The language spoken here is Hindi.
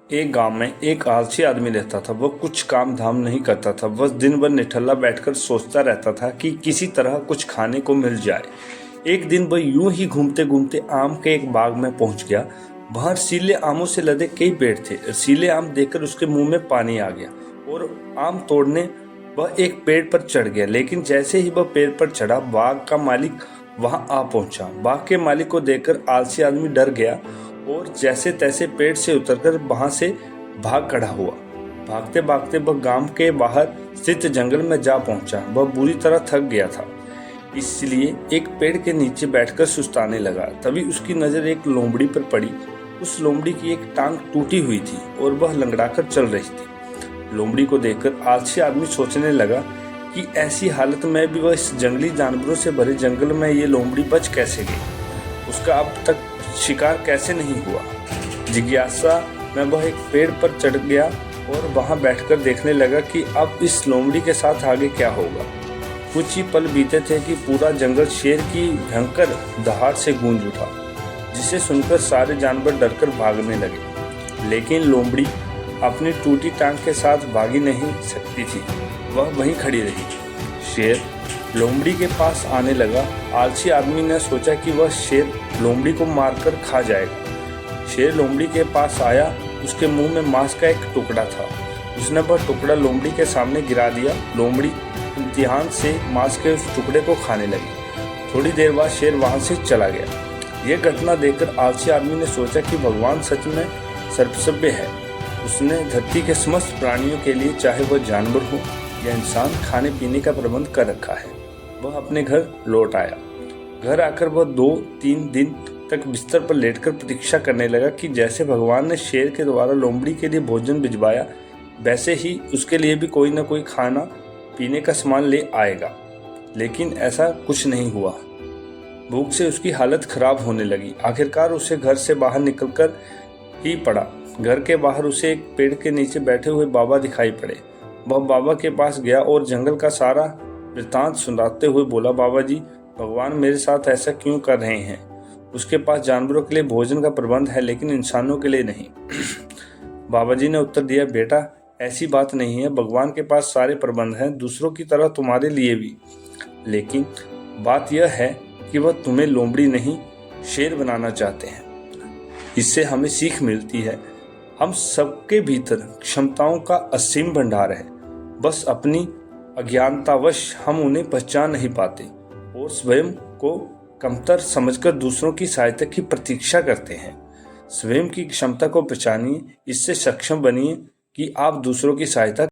एक गांव में एक आलसी आदमी रहता था। वह कुछ काम धाम नहीं करता था, बस दिन भर निठल्ला बैठकर सोचता रहता था कि किसी तरह कुछ खाने को मिल जाए। एक दिन वह यूं ही घूमते घूमते आम के एक बाग में पहुंच गया। वहां रसीले आमों से लदे कई पेड़ थे। रसीले आम देखकर उसके मुंह में पानी आ गया और आम तोड़ने वह एक पेड़ पर चढ़ गया। लेकिन जैसे ही वह पेड़ पर चढ़ा, बाग का मालिक वहां आ पहुंचा। बाग के मालिक को देखकर आलसी आदमी डर गया और जैसे तैसे पेड़ से उतरकर वहां से भाग खड़ा हुआ। भागते भागते वह गांव के बाहर स्थित जंगल में जा पहुंचा। वह बुरी तरह थक गया था, इसलिए एक पेड़ के नीचे बैठकर सुस्ताने लगा। तभी उसकी नजर एक लोमड़ी पर पड़ी। उस लोमड़ी की एक टांग टूटी हुई थी और वह लंगड़ाकर चल रही थी। लोमड़ी को देखकर आलसी आदमी सोचने लगा कि ऐसी हालत में भी वह इस जंगली जानवरों से भरे जंगल में ये लोमड़ी बच कैसे गई, उसका अब तक शिकार कैसे नहीं हुआ। जिज्ञासा में वह एक पेड़ पर चढ़ गया और वहां बैठकर देखने लगा कि अब इस लोमड़ी के साथ आगे क्या होगा। कुछ ही पल बीते थे कि पूरा जंगल शेर की भयंकर दहाड़ से गूंज उठा, जिसे सुनकर सारे जानवर डरकर भागने लगे। लेकिन लोमड़ी अपनी टूटी टांग के साथ भागी नहीं सकती थी, वह वहीं खड़ी रही। शेर लोमड़ी के पास आने लगा। आलसी आदमी ने सोचा कि वह शेर लोमड़ी को मारकर खा जाएगा। शेर लोमड़ी के पास आया। उसके मुंह में मांस का एक टुकड़ा था। उसने वह टुकड़ा लोमड़ी के सामने गिरा दिया। लोमड़ी इम्तिहान से मांस के उस टुकड़े को खाने लगी। थोड़ी देर बाद शेर वहां से चला गया। यह घटना देखकर आलसी आदमी ने सोचा कि भगवान सच में सर्वसभ्य है। उसने धरती के समस्त प्राणियों के लिए, चाहे वह जानवर हो या इंसान, खाने पीने का प्रबंध कर रखा है। वह अपने घर लौट आया। घर आकर वह 2-3 दिन तक बिस्तर पर लेटकर प्रतीक्षा करने लगा कि जैसे भगवान ने शेर के द्वारा लोमड़ी के लिए भोजन भिजवाया, वैसे ही उसके लिए भी कोई न कोई खाना पीने का सामान ले आएगा। लेकिन ऐसा कुछ नहीं हुआ। भूख से उसकी हालत खराब होने लगी। आखिरकार उसे घर से बाहर निकलकर ही पड़ा। घर के बाहर उसे एक पेड़ के नीचे बैठे हुए बाबा दिखाई पड़े। वह बाबा के पास गया और जंगल का सारा वृत्तांत सुनाते हुए बोला, बाबा जी, भगवान मेरे साथ ऐसा क्यों कर रहे हैं? उसके पास जानवरों के लिए भोजन का प्रबंध है, लेकिन इंसानों के लिए नहीं। बाबा जी ने उत्तर दिया, बेटा, ऐसी बात नहीं है। भगवान के पास सारे प्रबंध हैं, दूसरों की तरह तुम्हारे लिए भी। लेकिन बात यह है कि वह तुम्हें लोमड़ी नहीं, शेर बनाना चाहते हैं। इससे हमें सीख मिलती है, हम सबके भीतर क्षमताओं का असीम भंडार है। बस अपनी अज्ञानतावश हम उन्हें पहचान नहीं पाते और स्वयं को कमतर समझकर दूसरों की सहायता की प्रतीक्षा करते हैं। स्वयं की क्षमता को पहचानिए, इससे सक्षम बनिए कि आप दूसरों की सहायता